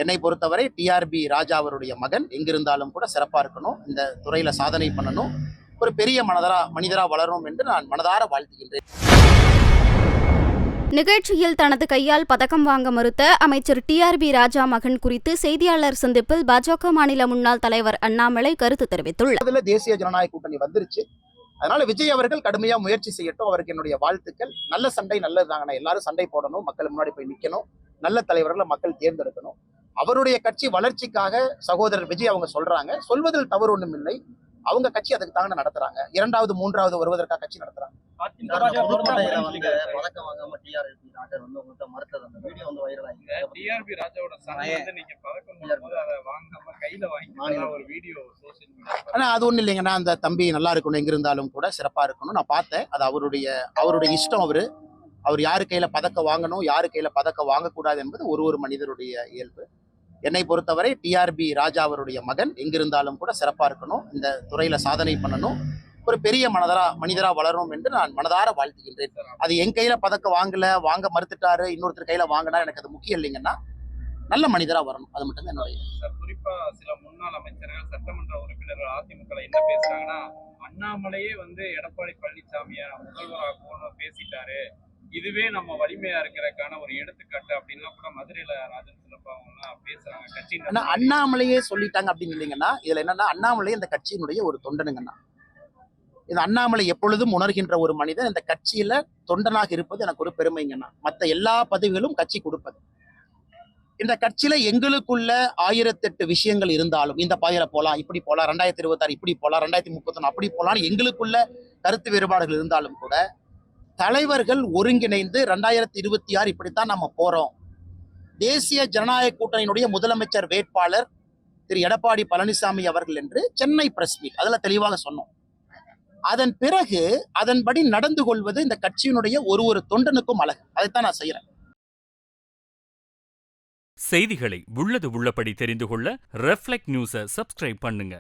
என்னை பொறுத்தவரை டிஆர்பி ராஜா அவருடைய மகன் எங்கிருந்தாலும் கூட சிறப்பா இருக்கணும், இந்த துறையில சாதனை பண்ணணும், ஒரு பெரிய மனிதரா வளரணும் என்று நான் மனதார வாழ்த்துகின்றேன். நிகழ்ச்சியில் தனது கையால் பதக்கம் வாங்க மறுத்த அமைச்சர் டிஆர்பி ராஜா மகன் குறித்து செய்தியாளர் சந்திப்பில் பாஜக மாநில முன்னாள் தலைவர் அண்ணாமலை கருத்து தெரிவித்துள்ளார். தேசிய ஜனநாயக கூட்டணி வந்துருச்சு, அதனால விஜய் அவர்கள் கடுமையா முயற்சி செய்யட்டும், அவருக்கு என்னுடைய வாழ்த்துக்கள். நல்ல சண்டை நல்லதுதாங்க, எல்லாரும் சண்டை போடணும், மக்கள் முன்னாடி போய் நிக்கணும், நல்ல தலைவர்களை மக்கள் தேர்ந்தெடுக்கணும். அவருடைய கட்சி வளர்ச்சிக்காக சகோதரர் விஜய் அவங்க சொல்றாங்க, சொல்வதில் தவறு ஒண்ணும் இல்லை. அவங்க கட்சி அதுக்கு தாங்க நடத்துறாங்க, இரண்டாவது மூன்றாவது வருவதற்காக கட்சி நடத்துறாங்க. ஆனா அது ஒண்ணு இல்லைங்கன்னா, அந்த தம்பி நல்லா இருக்கணும், எங்க இருந்தாலும் கூட சிறப்பா இருக்கணும். நான் பார்த்தேன், அது அவருடைய இஷ்டம். அவர் யாரு கையில பதக்கம் வாங்கணும், யாரு கையில பதக்கம் வாங்கக்கூடாது என்பது ஒரு மனிதருடைய இயல்பு. என்னை பொறுத்தவரை டிஆர்பி ராஜா அவருடைய மகன் எங்கிருந்தாலும் கூட சிறப்பா இருக்கணும், இந்த துறையில சாதனை பண்ணணும், ஒரு பெரிய மனிதரா வளரணும் என்று நான் மனதார வாழ்த்துகின்றேன். அது என் கையில பதக்கம் வாங்க மறுத்துட்டாரு, இன்னொருத்தர் கையில வாங்கினா எனக்கு அது முக்கியம் இல்லைங்கன்னா, நல்ல மனிதரா வரணும், அது மட்டும் தான் என்னுடைய. குறிப்பா சில முன்னாள் அமைச்சர்கள், சட்டமன்ற உறுப்பினர்கள் அதிமுக என்ன பேசுறாங்கன்னா, அண்ணாமலையே எடப்பாடி பழனிசாமியை முதல்வராக பேசிட்டாரு, இதுவே நம்ம வலிமையா இருக்கிறதுக்கான ஒரு எடுத்துக்காட்டு அப்படின்னா கூட மதுரையில ராஜன் சிலப்பா பேசுறாங்க. கட்சி அண்ணாமலையே சொல்லிட்டாங்க அப்படின்னு இல்லைங்கன்னா, இதுல என்னன்னா, அண்ணாமலை இந்த கட்சியினுடைய ஒரு தொண்டனுங்கண்ணா. இந்த அண்ணாமலை எப்பொழுதும் உணர்கின்ற ஒரு மனிதன், இந்த கட்சியில தொண்டனாக இருப்பது எனக்கு ஒரு பெருமைங்கண்ணா. மற்ற எல்லா பதவிகளும் கட்சி கொடுப்பது. இந்த கட்சியில எங்களுக்குள்ள 1008 விஷயங்கள் இருந்தாலும், இந்த பாதையில போலாம், இப்படி போலாம், 2026 இப்படி போலாம், 2031 அப்படி போலாம், எங்களுக்குள்ள கருத்து வேறுபாடுகள் இருந்தாலும் கூட தலைவர்கள் ஒருங்கிணைந்து 2026 இப்படித்தான் நம்ம போறோம், தேசிய ஜனநாயக கூட்டணியினுடைய முதலமைச்சர் வேட்பாளர் திரு எடப்பாடி பழனிசாமி அவர்கள் என்று சென்னை பிரஸ் மீட் அதுல தெளிவாக சொன்னோம். அதன் பிறகு அதன்படி நடந்து கொள்வது இந்த கட்சியினுடைய ஒரு தொண்டனுக்கும் அழகு. அதைத்தான் நான் செய்யறேன். செய்திகளை உள்ளது உள்ளபடி தெரிந்து கொள்ள ரெஃப்ளெக்ட் நியூஸை சப்ஸ்கிரைப் பண்ணுங்க.